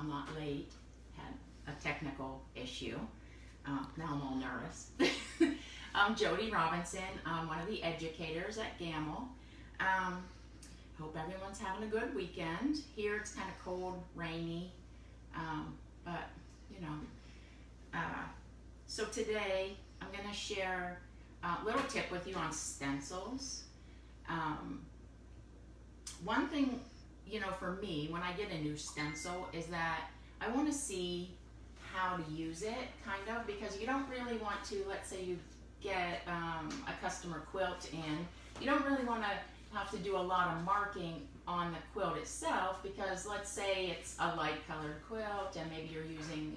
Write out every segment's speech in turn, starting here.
I'm not late. Had a technical issue. Now I'm all nervous. I'm Jodi Robinson. I'm one of the educators at Gamble. Hope everyone's having a good weekend. Here it's kind of cold, rainy, but you know. So today I'm going to share a little tip with you on stencils. One thing, you know, for me, when I get a new stencil is that I want to see how to use it, kind of, because you don't really want to, let's say you get a customer quilt in, you don't really want to have to do a lot of marking on the quilt itself, because let's say it's a light colored quilt and maybe you're using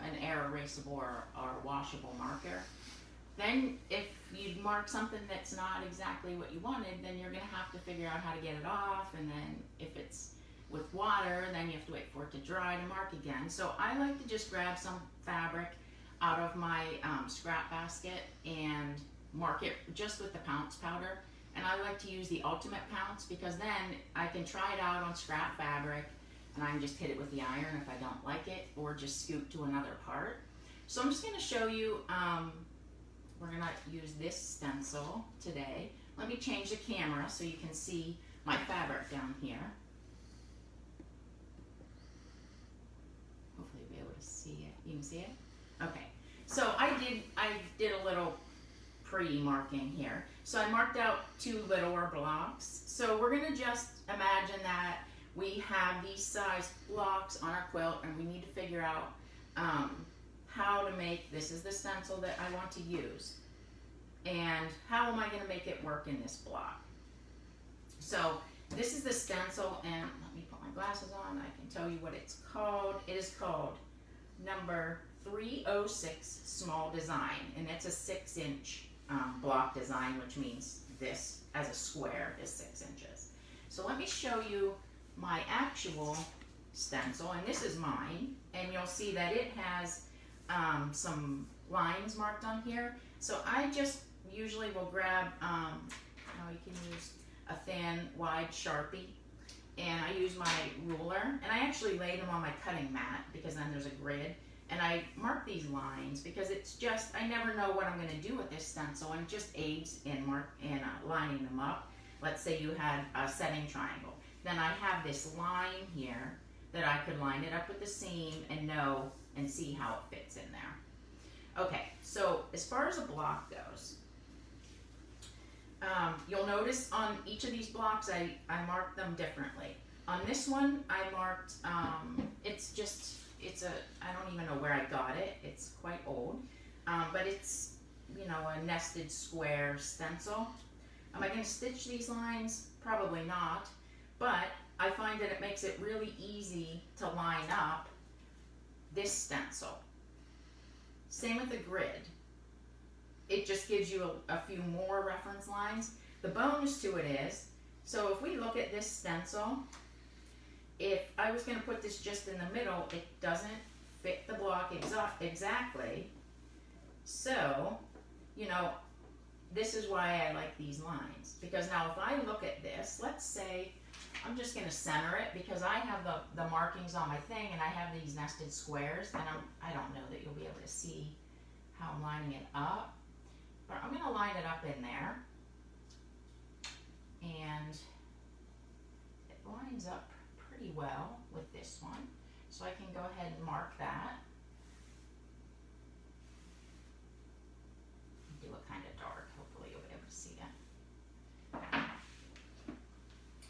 an air erasable or washable marker. Then if you mark something that's not exactly what you wanted, then you're going to have to figure out how to get it off, and then if it's with water, then you have to wait for it to dry to mark again. So I like to just grab some fabric out of my scrap basket and mark it just with the pounce powder. And I like to use the ultimate pounce because then I can try it out on scrap fabric and I can just hit it with the iron if I don't like it, or just scoop to another part. So I'm just going to show you, we're going to use this stencil today. Let me change the camera so you can see my fabric down here. Hopefully you'll be able to see it. You can see it? Okay. So I did a little pre-marking here. So I marked out 2 littler blocks. So we're going to just imagine that we have these size blocks on our quilt and we need to figure out how to make, this is the stencil that I want to use, and how am I going to make it work in this block. So this is the stencil, and let me put my glasses on, I can tell you what it's called. It is called number 306 small design, and it's a 6-inch block design, which means this as a square is 6 inches. So let me show you my actual stencil, and this is mine, and you'll see that it has some lines marked on here. So I just usually will grab, you can use a thin, wide Sharpie, and I use my ruler, and I actually lay them on my cutting mat because then there's a grid, and I mark these lines because it's just, I never know what I'm going to do with this stencil, and it just aids in lining them up. Let's say you had a setting triangle. Then I have this line here that I could line it up with the seam and know and see how it fits in there. Okay, so as far as a block goes, you'll notice on each of these blocks I marked them differently. On this one I marked, I don't even know where I got it, it's quite old, but it's, you know, a nested square stencil. Am I going to stitch these lines? Probably not, but I find that it makes it really easy to line up this stencil. Same with the grid. It just gives you a few more reference lines. The bonus to it is, so if we look at this stencil, if I was going to put this just in the middle, it doesn't fit the block exactly. So, you know, this is why I like these lines. Because now if I look at this, let's say I'm just going to center it because I have the markings on my thing and I have these nested squares, and I don't know that you'll be able to see how I'm lining it up, but I'm going to line it up in there, and it lines up pretty well with this one, so I can go ahead and mark that. Do it kind of dark, hopefully you'll be able to see it.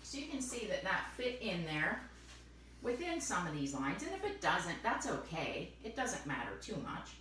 So you can see that fit in there within some of these lines, and if it doesn't, that's okay. It doesn't matter too much.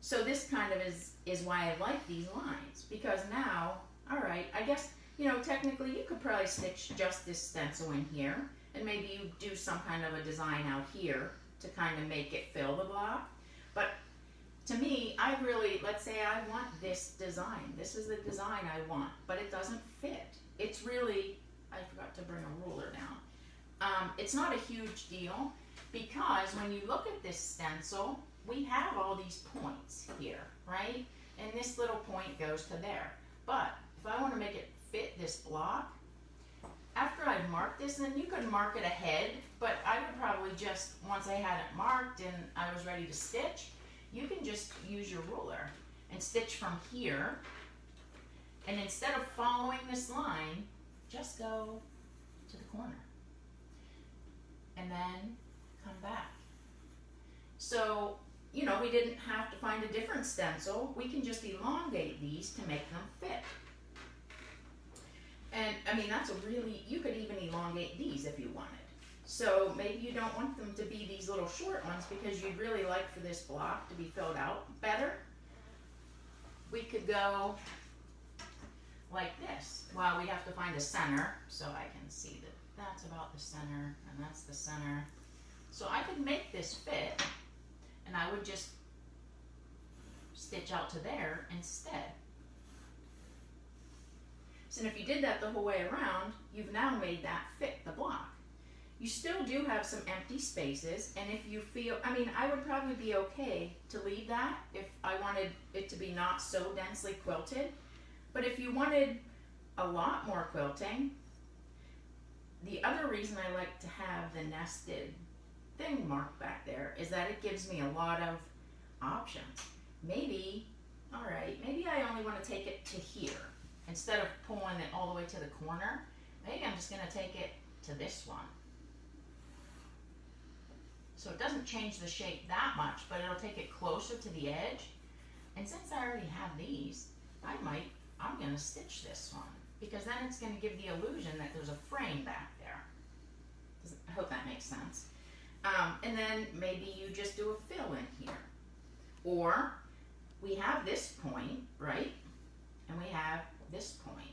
So this kind of is why I like these lines, because now, all right, I guess, you know, technically you could probably stitch just this stencil in here, and maybe you do some kind of a design out here to kind of make it fill the block. But to me, I really, let's say I want this design. This is the design I want, but it doesn't fit. It's really, I forgot to bring a ruler down. It's not a huge deal because when you look at this stencil, we have all these points here, right? And this little point goes to there. But if I want to make it fit this block, after I'd marked this, and then you could mark it ahead, but I would probably just, once I had it marked and I was ready to stitch, you can just use your ruler and stitch from here. And instead of following this line, just go to the corner and then come back. So, you know, we didn't have to find a different stencil. We can just elongate these to make them fit. And I mean, that's a really, you could even elongate these if you wanted. So maybe you don't want them to be these little short ones because you'd really like for this block to be filled out better. We could go like this. Well, we have to find a center, so I can see that that's about the center, and that's the center. So I could make this fit, and I would just stitch out to there instead. So if you did that the whole way around, you've now made that fit the block. You still do have some empty spaces, and if you feel, I mean, I would probably be okay to leave that if I wanted it to be not so densely quilted. But if you wanted a lot more quilting, the other reason I like to have the nested thing marked back there is that it gives me a lot of options. Maybe, all right, maybe I only want to take it to here. Instead of pulling it all the way to the corner, maybe I'm just going to take it to this one. So it doesn't change the shape that much, but it'll take it closer to the edge. And since I already have these, I'm going to stitch this one, because then it's going to give the illusion that there's a frame back there. I hope that makes sense. And then maybe you just do a fill in here. Or we have this point, right? And we have this point.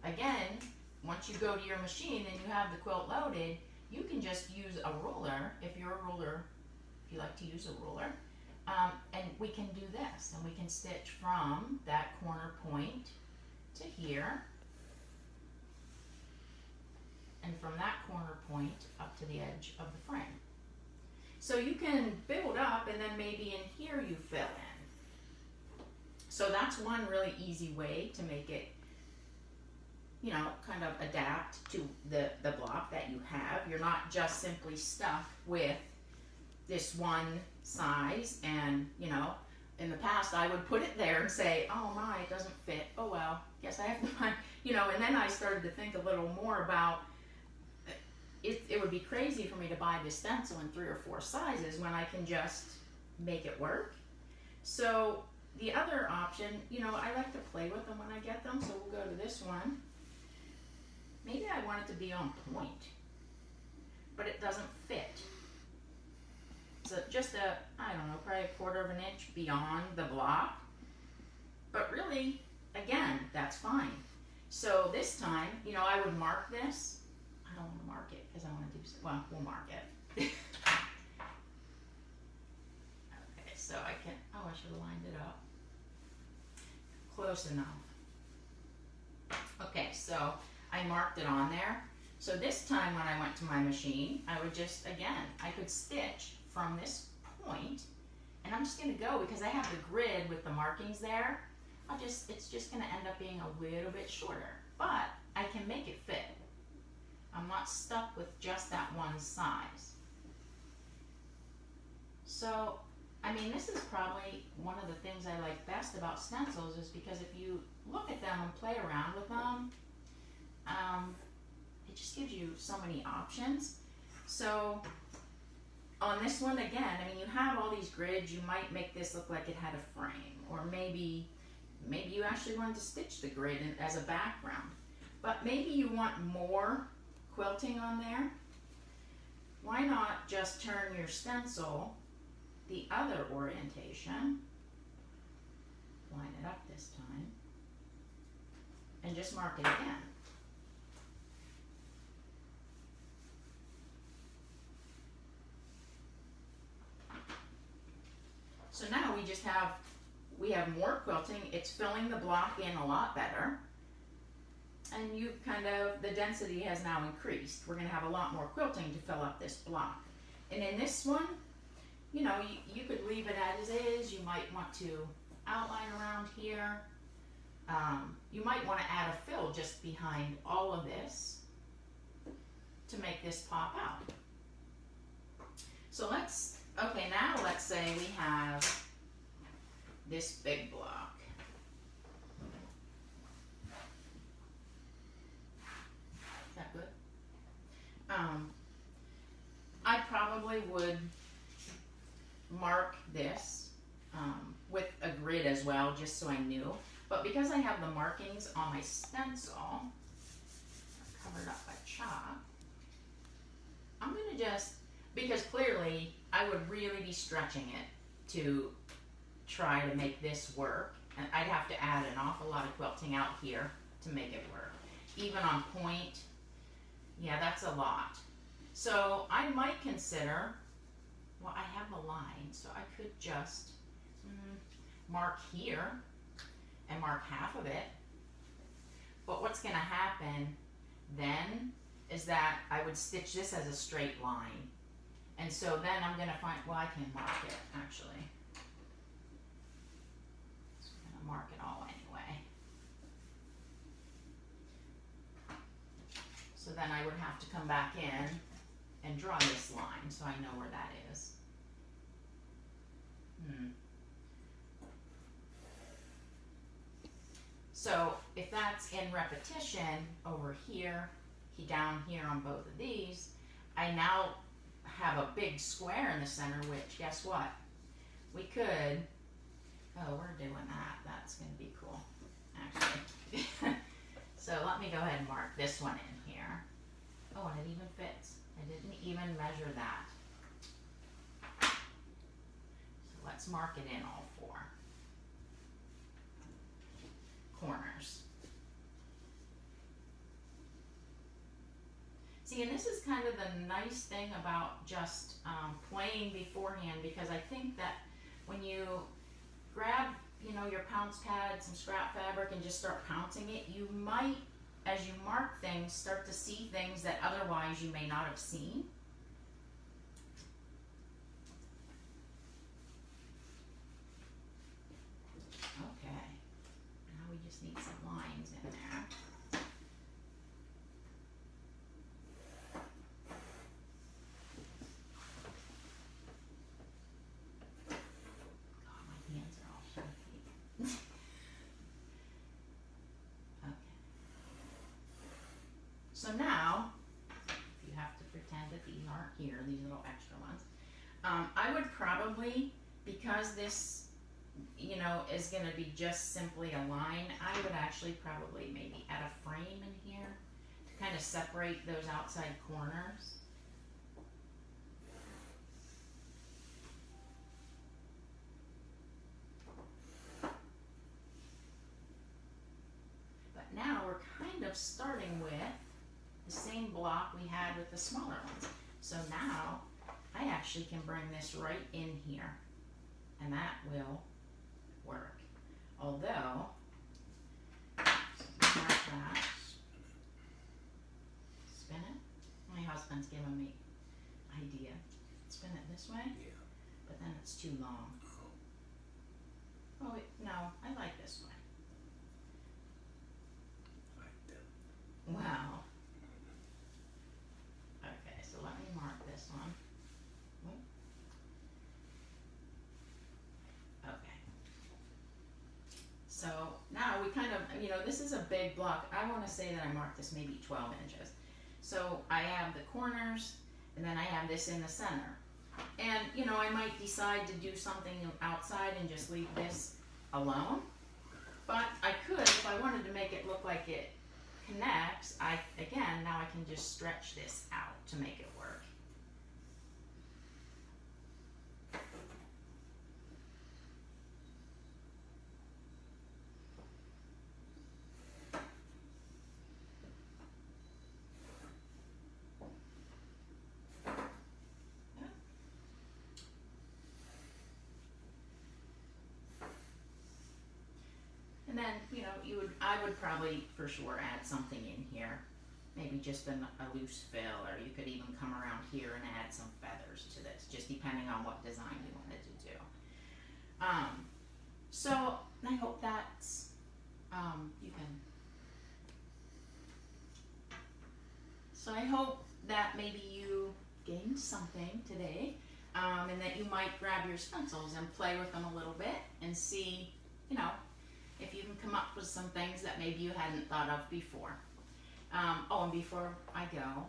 Again, once you go to your machine and you have the quilt loaded, you can just use a ruler, if you're a ruler, if you like to use a ruler, and we can do this, and we can stitch from that corner point to here, and from that corner point up to the edge of the frame. So you can build up, and then maybe in here you fill in. So that's one really easy way to make it, you know, kind of adapt to the block that you have. You're not just simply stuck with this one size, and, you know, in the past I would put it there and say, oh my, it doesn't fit. Oh well, guess I have to find, you know, and then I started to think a little more about it would be crazy for me to buy this stencil in 3 or 4 sizes when I can just make it work. So the other option, you know, I like to play with them when I get them, so we'll go to this one. Maybe I want it to be on point, but it doesn't fit. So just I don't know, probably a 1/4 of an inch beyond the block. But really, again, that's fine. So this time, you know, I would mark this. I don't want to mark it because I want to do, well, we'll mark it. Okay, so I can, oh, I should have lined it up. Close enough. Okay, so I marked it on there. So this time when I went to my machine, I would just, again, I could stitch from this point, and I'm just going to go, because I have the grid with the markings there, it's just going to end up being a little bit shorter, but I can make it fit. I'm not stuck with just that one size. So, I mean, this is probably one of the things I like best about stencils, is because if you look at them and play around with them, it just gives you so many options. So on this one, again, I mean, you have all these grids. You might make this look like it had a frame, or maybe you actually wanted to stitch the grid as a background. But maybe you want more quilting on there. Why not just turn your stencil the other orientation, line it up this time, and just mark it again. So now we have more quilting. It's filling the block in a lot better. And you the density has now increased. We're going to have a lot more quilting to fill up this block. And in this one, you know, you could leave it as is. You might want to outline around here. you might want to add a fill just behind all of this to make this pop out. So okay, now let's say we have this big block. Is that good? I probably would mark this with a grid as well, just so I knew. But because I have the markings on my stencil, covered up by chalk, I'm gonna just, because clearly I would really be stretching it to try to make this work. And I'd have to add an awful lot of quilting out here to make it work. Even on point, yeah, that's a lot. So I might consider, well, I have a line, so I could just mark here and mark half of it. But what's gonna happen then is that I would stitch this as a straight line. And so then I'm gonna find, well, I can mark it actually. So I'm gonna mark it all anyway. So then I would have to come back in and draw this line so I know where that is. So if that's in repetition over here, down here on both of these, I now have a big square in the center, which guess what? We could, oh, we're doing that. That's gonna be cool, actually. So let me go ahead and mark this one in here. Oh, and it even fits. I didn't even measure that. So let's mark it in all four corners. See, and this is kind of the nice thing about just playing beforehand, because I think that when you grab, you know, your pounce pad, some scrap fabric, and just start pouncing it, you might, as you mark things, start to see things that otherwise you may not have seen. Okay, now we just need some lines in there. God, my hands are all shaky. Okay. So now, if you have to pretend that these aren't here, these little extra ones, I would probably, because this, you know, is going to be just simply a line, I would actually probably maybe add a frame in here to kind of separate those outside corners. But now we're kind of starting with the same block we had with the smaller ones. So now I actually can bring this right in here, and that will work. Although, so mark that, spin it. My husband's giving me idea. Spin it this way, Yeah. but then it's too long. Oh, wait, no, I like this way. Like that. Wow. Okay, so let me mark this one. Wait. Okay. So now we kind of, you know, this is a big block. I want to say that I marked this maybe 12 inches. So I have the corners, and then I have this in the center. And, you know, I might decide to do something outside and just leave this alone. But I could, if I wanted to make it look like it connects, again, now I can just stretch this out to make it work. And then, you know, I would probably for sure add something in here. Maybe just a loose fill, or you could even come around here and add some feathers to this, just depending on what design you wanted to do. So I hope that's You can. So I hope that maybe you gained something today, and that you might grab your stencils and play with them a little bit and see, you know, if you can come up with some things that maybe you hadn't thought of before. Oh, and before I go,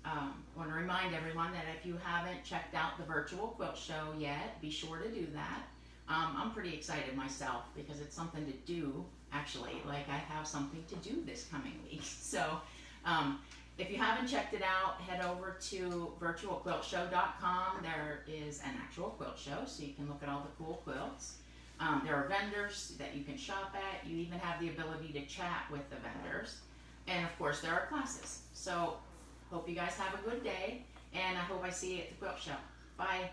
I want to remind everyone that if you haven't checked out the virtual quilt show yet, be sure to do that. I'm pretty excited myself because it's something to do, actually. Like, I have something to do this coming week. So if you haven't checked it out, head over to virtualquiltshow.com. There is an actual quilt show, so you can look at all the cool quilts. There are vendors that you can shop at. You even have the ability to chat with the vendors. And of course, there are classes. So hope you guys have a good day, and I hope I see you at the quilt show. Bye.